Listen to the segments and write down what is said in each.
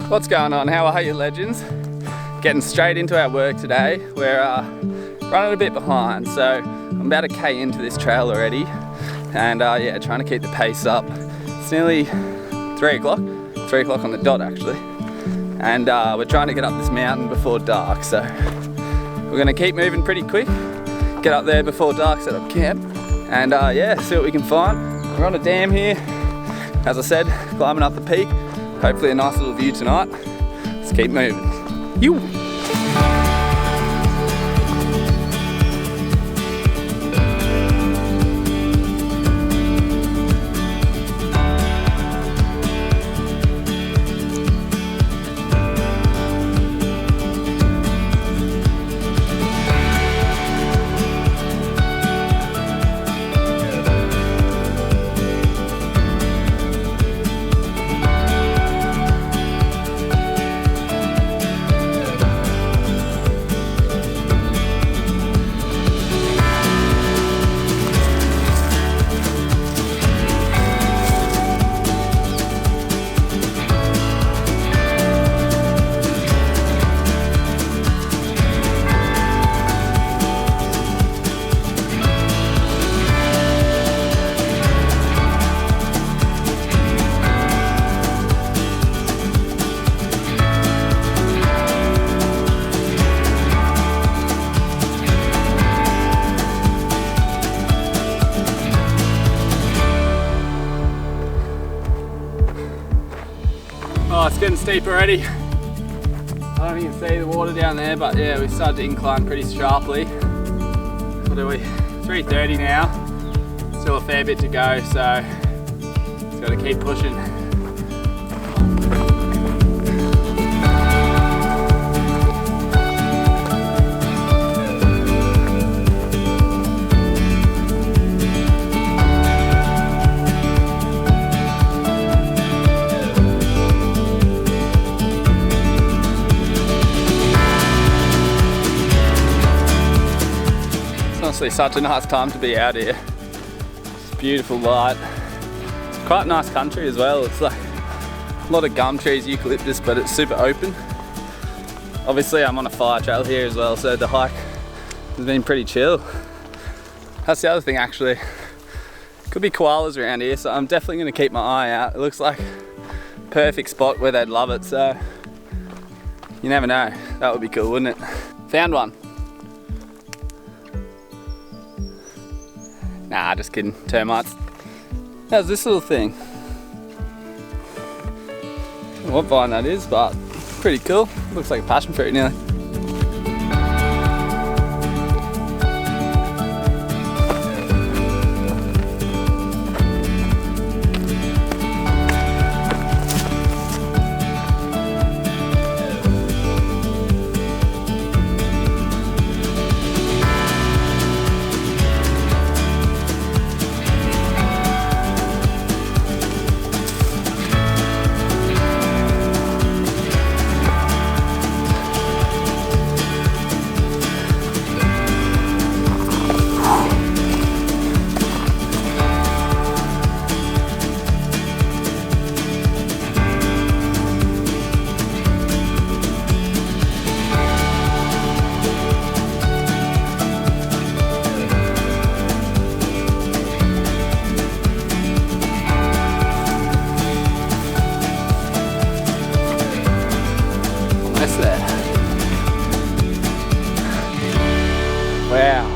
What's going on? How are you, legends? Getting straight into our work today. We're running a bit behind, so I'm about a K into this trail already, and yeah, trying to keep the pace up. It's nearly 3 o'clock on the dot actually, and we're trying to get up this mountain before dark, so we're gonna keep moving pretty quick, get up there before dark, set up camp, and yeah, see what we can find. We're on a dam here, as I said, climbing up the peak. Hopefully a nice little view tonight. Let's keep moving. You. Oh, it's getting steep already. I don't even see the water down there, but yeah, we've started to incline pretty sharply. What are we? 3:30 now. Still a fair bit to go, so just got to keep pushing. Honestly, such a nice time to be out here. It's beautiful light. It's quite nice country as well. It's like a lot of gum trees, eucalyptus, but it's super open. Obviously I'm on a fire trail here as well, so the hike has been pretty chill. That's the other thing actually. Could be koalas around here, so I'm definitely going to keep my eye out. It looks like a perfect spot where they'd love it, so you never know. That would be cool, wouldn't it? Found one. Nah, just kidding, termites. How's this little thing? I don't know what vine that is, but pretty cool. Looks like a passion fruit nearly. Wow.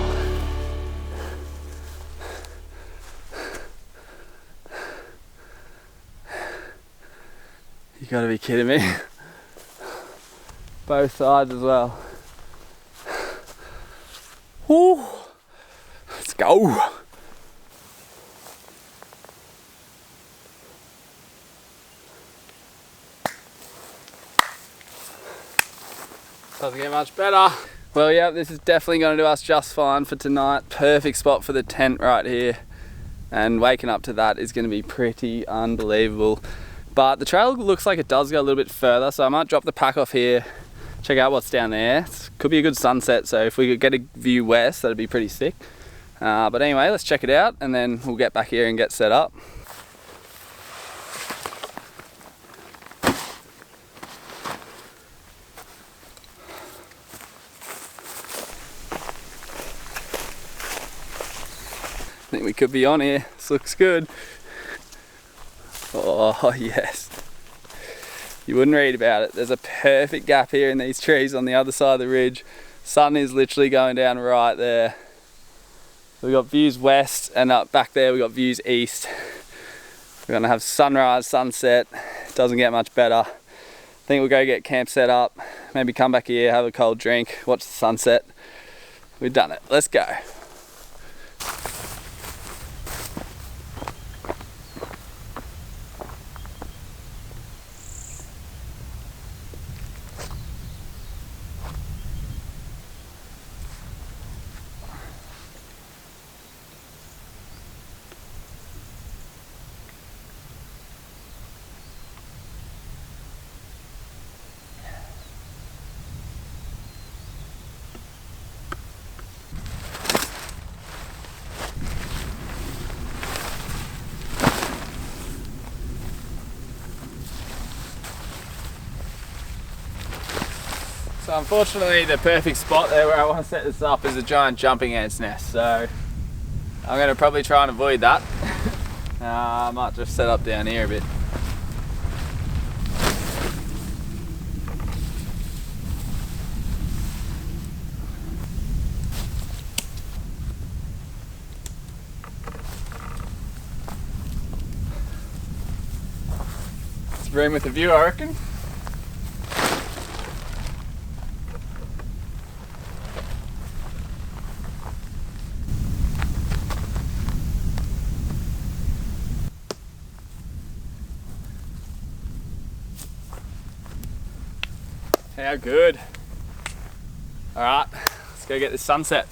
You gotta be kidding me. Both sides as well. Woo. Let's go. Doesn't get much better. Well, yeah, this is definitely going to do us just fine for tonight. Perfect spot for the tent right here. And waking up to that is going to be pretty unbelievable. But the trail looks like it does go a little bit further, so I might drop the pack off here, check out what's down there. It could be a good sunset, so if we could get a view west, that'd be pretty sick. But anyway, let's check it out and then we'll get back here and get set up. think we could be on here. This looks good. Oh yes. You wouldn't read about it. There's a perfect gap here in these trees on the other side of the ridge. Sun is literally going down right there. We've got views west, and up back there we've got views east. We're gonna have sunrise, sunset. Doesn't get much better. I think we'll go get camp set up, maybe come back here, have a cold drink, watch the sunset. We've done it. Let's go. So unfortunately the perfect spot there where I want to set this up is a giant jumping ant's nest, so I'm going to probably try and avoid that. I might just set up down here a bit. It's a room with a view, I reckon. How good. All right, let's go get this sunset.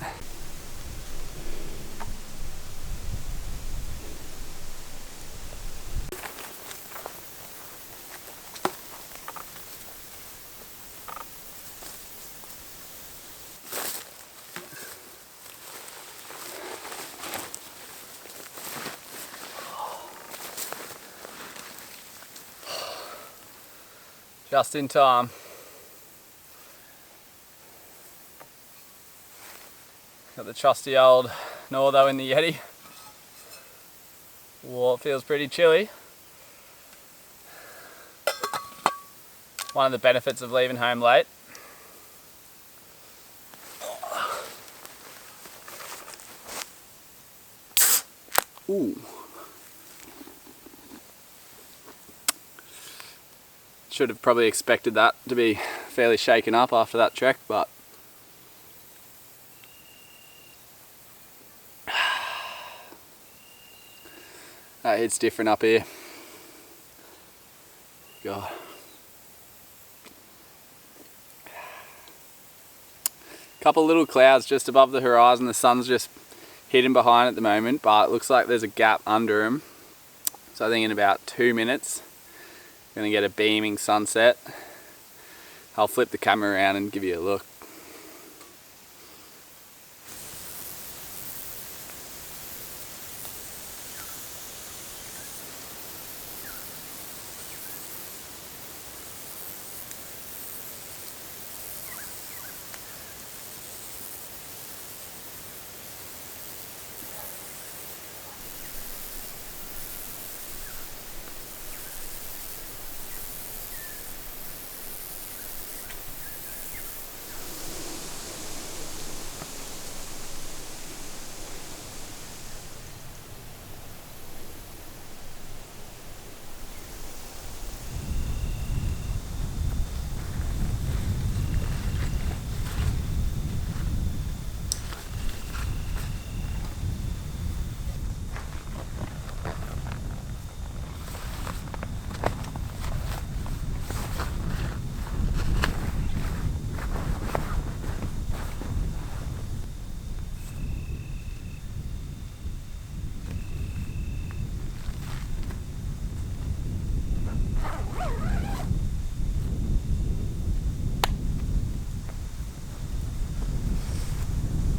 Just in time. Got the trusty old Northo in the Yeti. Well, it feels pretty chilly. One of the benefits of leaving home late. Ooh. Should have probably expected that to be fairly shaken up after that trek, but it's different up here. God. Couple little clouds just above the horizon. The sun's just hidden behind at the moment, but it looks like there's a gap under them. So I think in about 2 minutes, we're gonna get a beaming sunset. I'll flip the camera around and give you a look.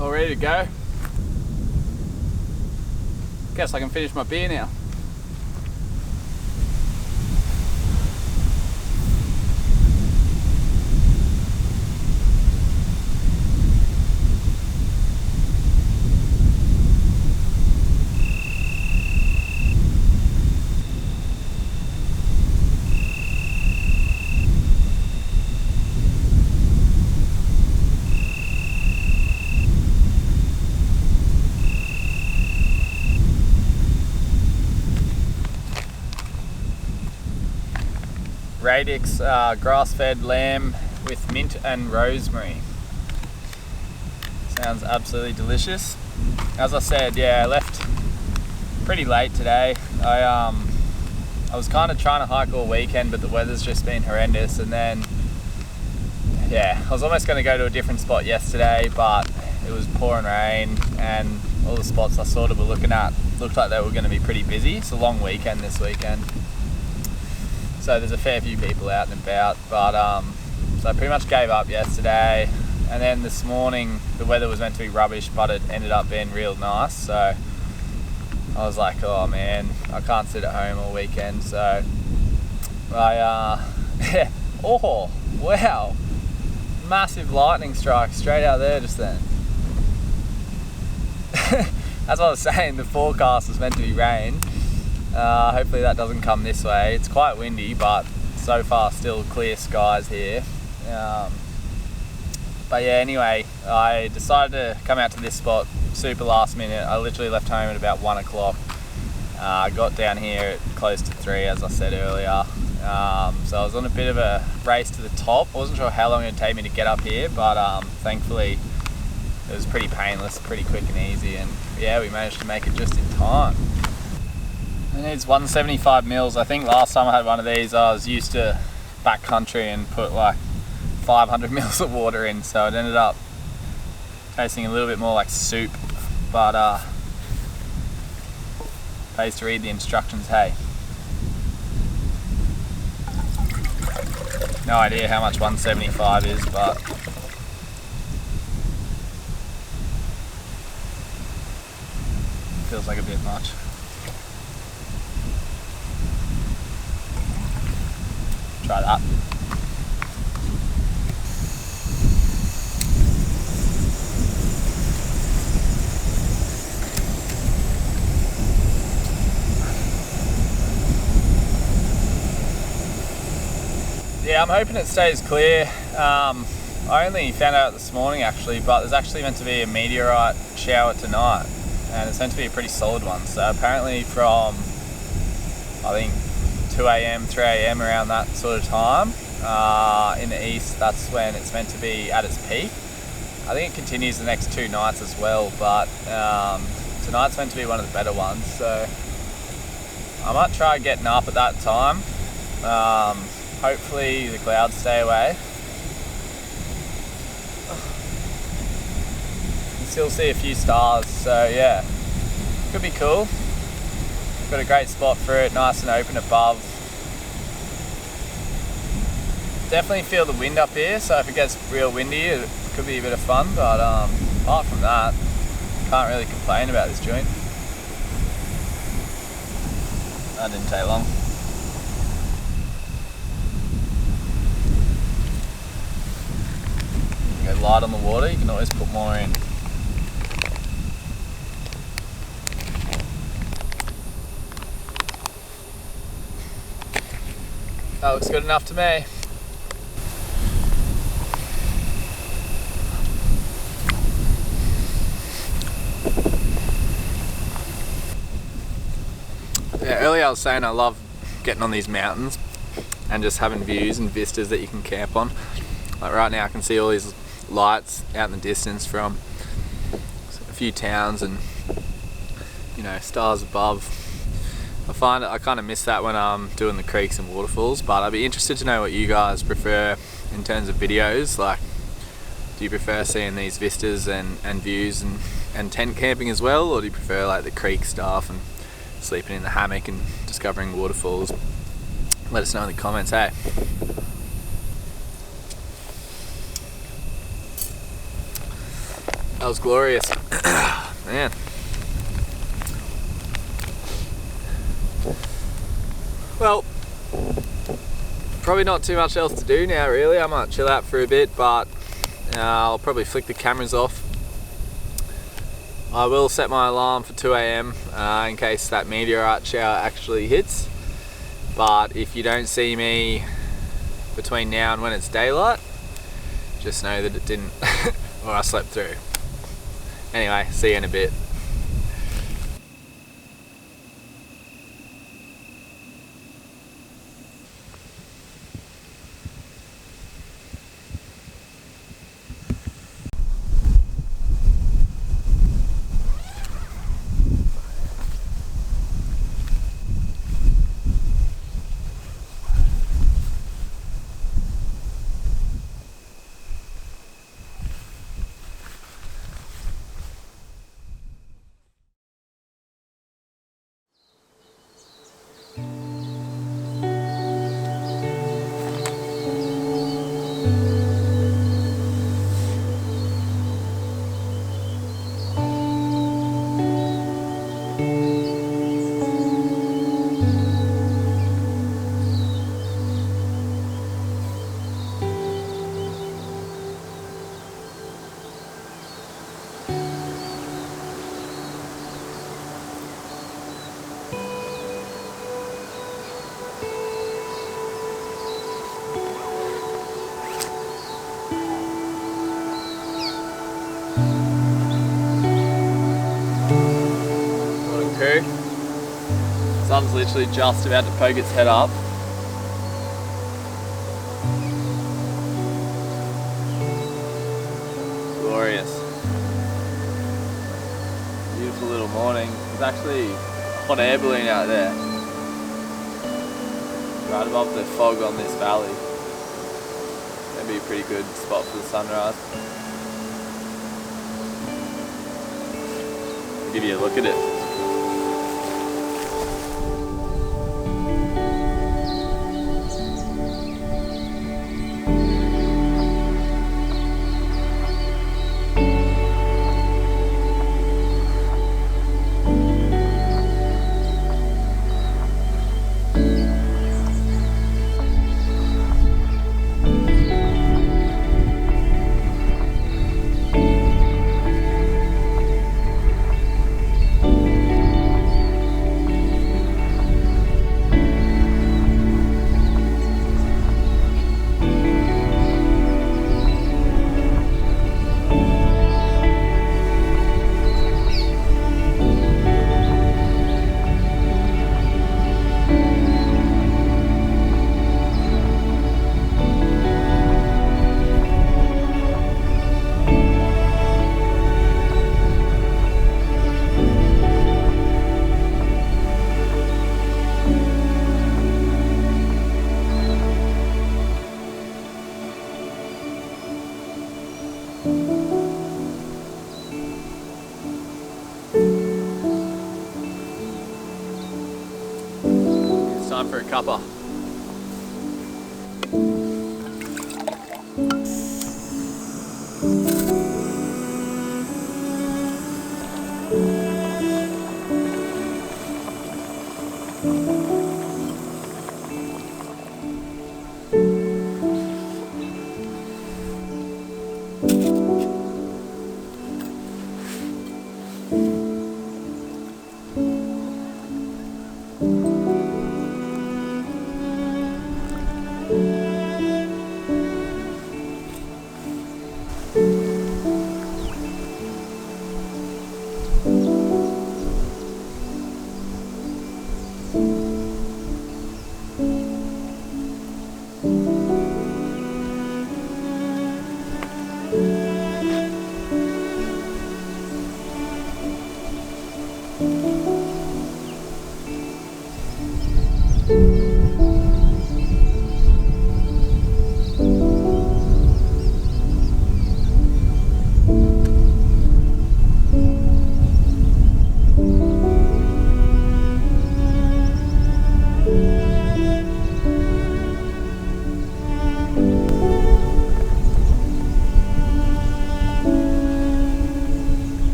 All ready to go. Guess I can finish my beer now. radix grass-fed lamb with mint and rosemary. Sounds absolutely delicious. As I said, yeah, I left pretty late today. I was kind of trying to hike all weekend, but the weather's just been horrendous, and then yeah, I was almost going to go to a different spot yesterday, but it was pouring rain, and all the spots I sort of were looking at looked like they were going to be pretty busy. It's a long weekend this weekend, so there's a fair few people out and about, but so I pretty much gave up yesterday. And then this morning the weather was meant to be rubbish, but it ended up being real nice, so I was like, oh man, I can't sit at home all weekend. So I yeah, oh wow, massive lightning strike straight out there just then. That's what I was saying, the forecast was meant to be rain. Hopefully that doesn't come this way. It's quite windy, but so far still clear skies here. But yeah, anyway, I decided to come out to this spot super last minute. I literally left home at about 1 o'clock. I got down here at close to 3, as I said earlier. So I was on a bit of a race to the top. I wasn't sure how long it would take me to get up here, but thankfully it was pretty painless, pretty quick and easy, and yeah, we managed to make it just in time. It needs 175 mils. I think last time I had one of these, I was used to backcountry and put like 500 mils of water in, so it ended up tasting a little bit more like soup, but pays to read the instructions, hey. No idea how much 175 is, but feels like a bit much. Try that. Yeah, I'm hoping it stays clear. I only found out this morning actually, but there's actually meant to be a meteorite shower tonight, and it's meant to be a pretty solid one. So apparently from, I think, 2 a.m, 3 a.m, around that sort of time, in the east, that's when it's meant to be at its peak. I think it continues the next 2 nights as well, but tonight's meant to be one of the better ones, so I might try getting up at that time. Hopefully the clouds stay away. You can still see a few stars, so yeah, could be cool. Got a great spot for it, nice and open above. Definitely feel the wind up here, so if it gets real windy it could be a bit of fun, but apart from that, can't really complain about this joint. That didn't take long. Go light on the water, you can always put more in. That looks good enough to me. Yeah, earlier I was saying I love getting on these mountains and just having views and vistas that you can camp on. Like right now I can see all these lights out in the distance from a few towns and, you know, stars above. I find I kind of miss that when I'm doing the creeks and waterfalls, but I'd be interested to know what you guys prefer in terms of videos. Like, do you prefer seeing these vistas and views and tent camping as well, or do you prefer like the creek stuff and sleeping in the hammock and discovering waterfalls? Let us know in the comments, hey. That was glorious. Man. Well, probably not too much else to do now really. I might chill out for a bit, but I'll probably flick the cameras off. I will set my alarm for 2 a.m. In case that meteorite shower actually hits. But if you don't see me between now and when it's daylight, just know that it didn't, or I slept through. Anyway, see you in a bit. Sun's literally just about to poke its head up. Glorious. Beautiful little morning. There's actually a hot air balloon out there, right above the fog on this valley. That'd be a pretty good spot for the sunrise. I'll give you a look at it. Time for a cuppa.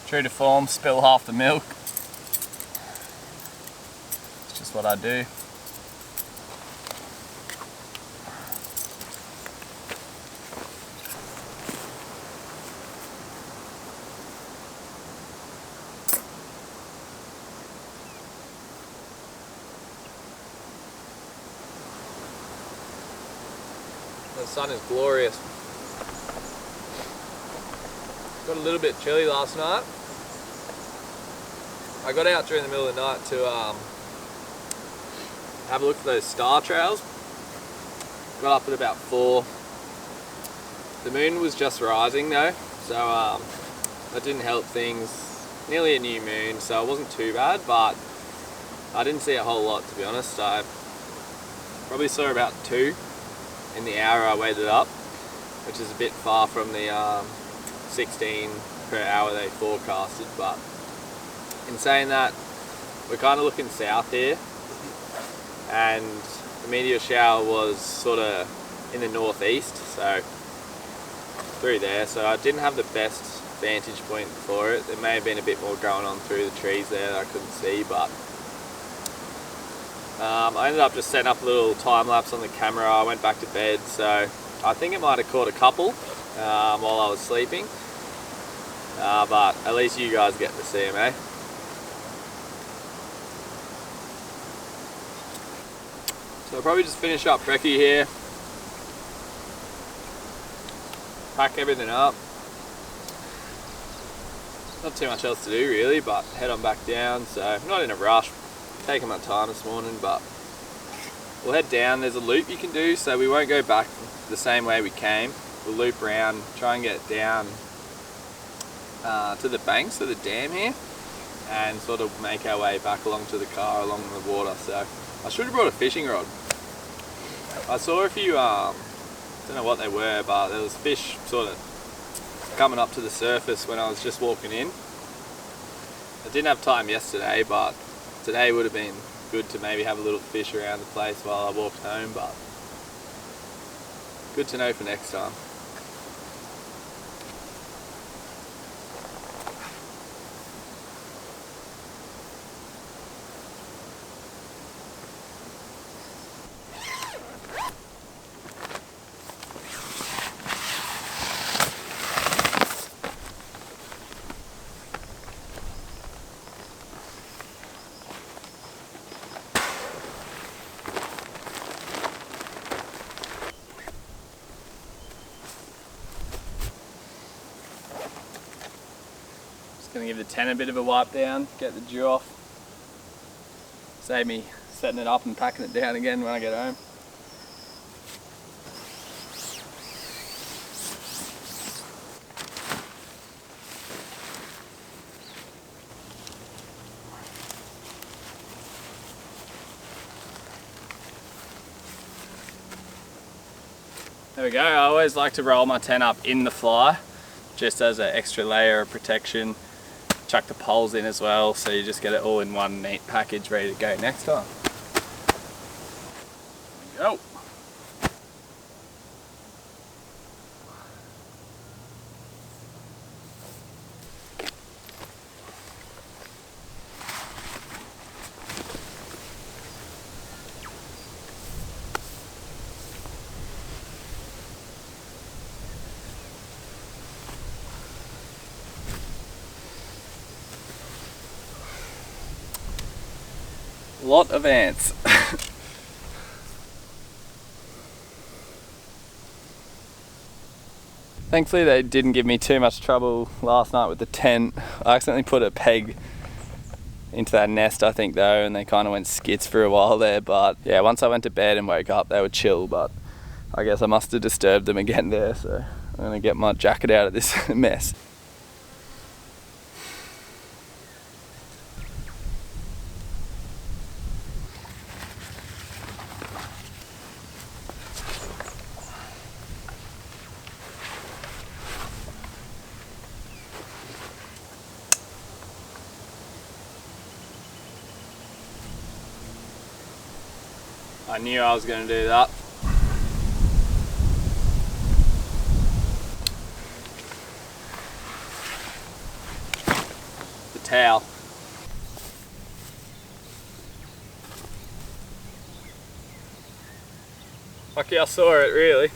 True to form, spill half the milk. It's just what I do. The sun is glorious. Got a little bit chilly last night. I got out during the middle of the night to have a look at those star trails. Got up at about 4. The moon was just rising though, so that didn't help things. Nearly a new moon, so it wasn't too bad, but I didn't see a whole lot, to be honest. I Probably saw about 2 in the hour I waited up, which is a bit far from the 16 per hour they forecasted, but in saying that, we're kind of looking south here, and the meteor shower was sort of in the northeast, so through there, so I didn't have the best vantage point for it. There may have been a bit more going on through the trees there that I couldn't see, but I ended up just setting up a little time lapse on the camera. I went back to bed, so I think it might have caught a couple while I was sleeping, but at least you guys get to see them, eh? So I'll probably just finish up brekkie here, pack everything up. Not too much else to do really, but head on back down, so I'm not in a rush, taking my time this morning, but we'll head down. There's a loop you can do, so we won't go back the same way we came. We'll loop around, try and get down to the banks of the dam here, and sort of make our way back along to the car along the water. So I should have brought a fishing rod. I saw a few, don't know what they were, but there was fish sort of coming up to the surface when I was just walking in. I didn't have time yesterday, but today would have been good to maybe have a little fish around the place while I walked home, but good to know for next time. Gonna give the tent a bit of a wipe down, get the dew off. Save me setting it up and packing it down again when I get home. There we go. I always like to roll my tent up in the fly, just as an extra layer of protection. Chuck the poles in as well, so you just get it all in one neat package ready to go next time. There we go. Lot of ants. Thankfully they didn't give me too much trouble last night with the tent. I accidentally put a peg into that nest, I think, though, and they kind of went skits for a while there, but yeah, once I went to bed and woke up they were chill, but I guess I must have disturbed them again there, so I'm gonna get my jacket out of this mess. I knew I was going to do that. The towel. Lucky I saw it, really.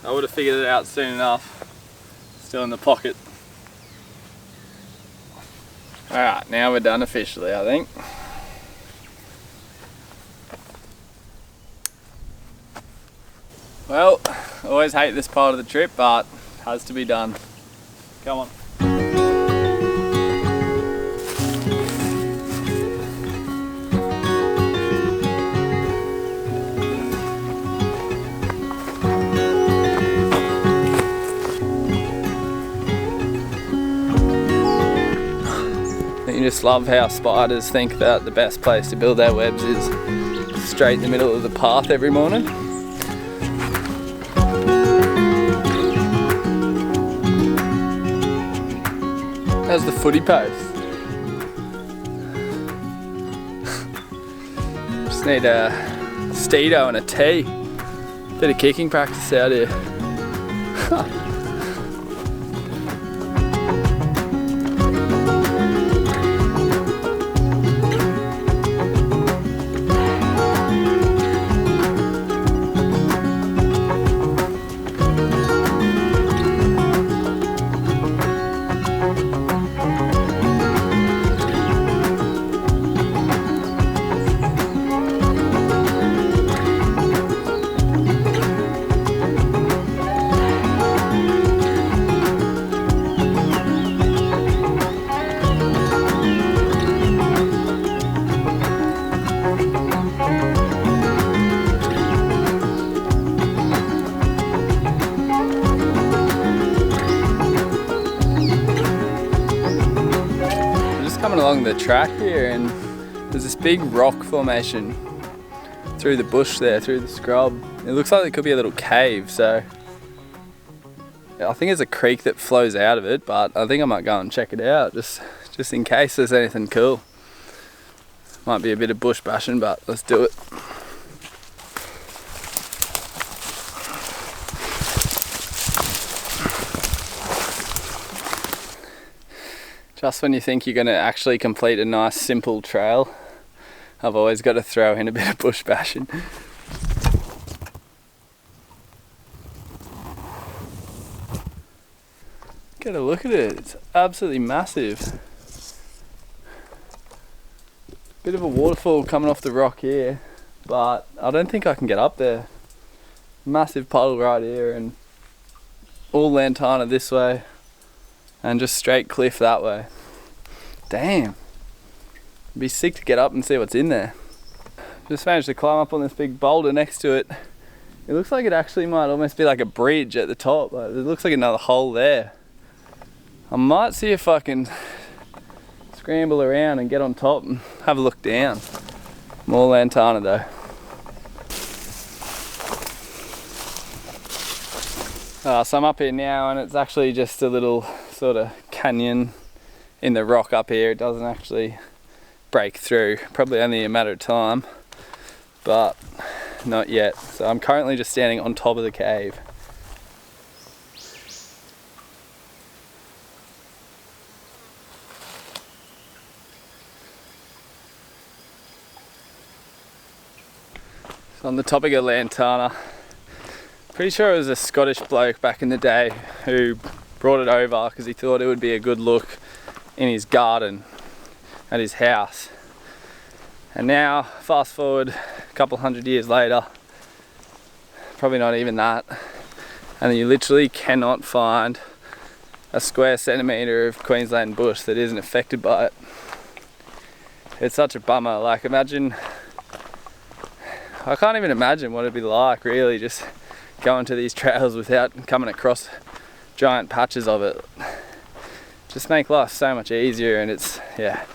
I would have figured it out soon enough. Still in the pocket. Alright, now we're done officially, I think. Well, I always hate this part of the trip, but it has to be done. Come on. You just love how spiders think that the best place to build their webs is straight in the middle of the path every morning. How's the footy post? Just need a steedo and a tee. Bit of kicking practice out here. Coming along the track here, and there's this big rock formation through the bush there, through the scrub. It looks like there could be a little cave, so yeah, I think there's a creek that flows out of it, but I think I might go and check it out just in case there's anything cool. Might be a bit of bush bashing, but let's do it. Just when you think you're going to actually complete a nice simple trail, I've always got to throw in a bit of bush bashing. Get a look at it, it's absolutely massive. Bit of a waterfall coming off the rock here, but I don't think I can get up there. Massive puddle right here, and all lantana this way. And just straight cliff that way. Damn. It'd be sick to get up and see what's in there. Just managed to climb up on this big boulder next to it. It looks like it actually might almost be like a bridge at the top. Like, it looks like another hole there. I might see if I can scramble around and get on top and have a look down. More lantana though. So I'm up here now, and it's actually just a little sort of canyon in the rock up here. It doesn't actually break through, probably only a matter of time, but not yet. So I'm currently just standing on top of the cave. So on the topic of lantana, pretty sure it was a Scottish bloke back in the day who brought it over because he thought it would be a good look in his garden at his house. And now, fast forward a couple hundred years later, probably not even that, and you literally cannot find a square centimetre of Queensland bush that isn't affected by it. It's such a bummer. Like, imagine, I can't even imagine what it'd be like really just going to these trails without coming across giant patches of it. Just make life so much easier, and it's, yeah,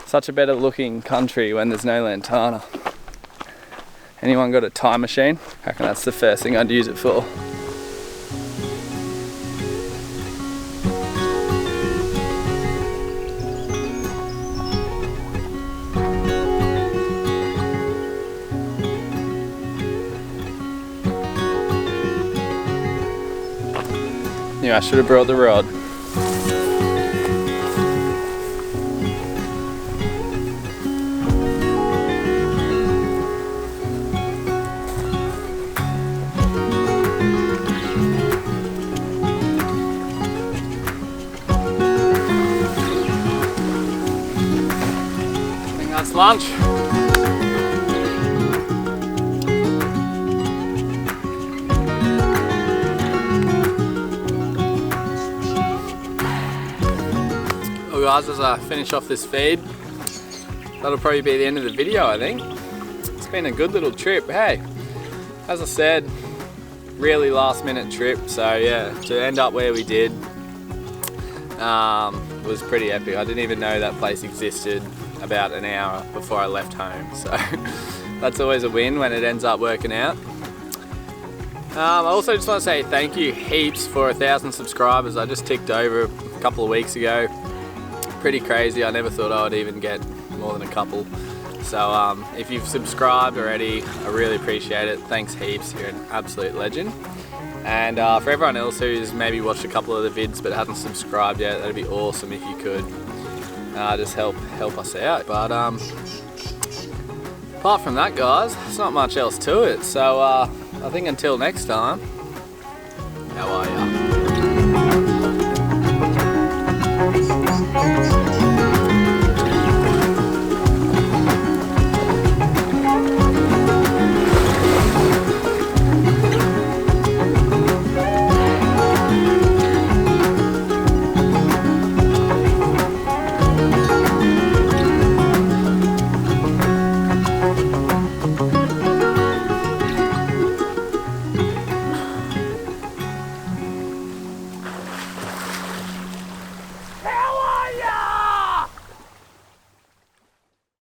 such a better looking country when there's no lantana. Anyone got a time machine? I reckon that's the first thing I'd use it for. I should have brought the rod. I think that's lunch. Guys, as I finish off this feed, that'll probably be the end of the video. I think it's been a good little trip. Hey, as I said, really last minute trip, so yeah, to end up where we did was pretty epic. I didn't even know that place existed about an hour before I left home, so That's always a win when it ends up working out. I also just want to say thank you heaps for 1,000 subscribers. I just ticked over a couple of weeks ago. Pretty crazy. I never thought I would even get more than a couple. So if you've subscribed already, I really appreciate it. Thanks heaps, you're an absolute legend. And for everyone else who's maybe watched a couple of the vids but hasn't subscribed yet, that'd be awesome if you could. Just help us out. But apart from that, guys, there's not much else to it. So I think until next time, how are you?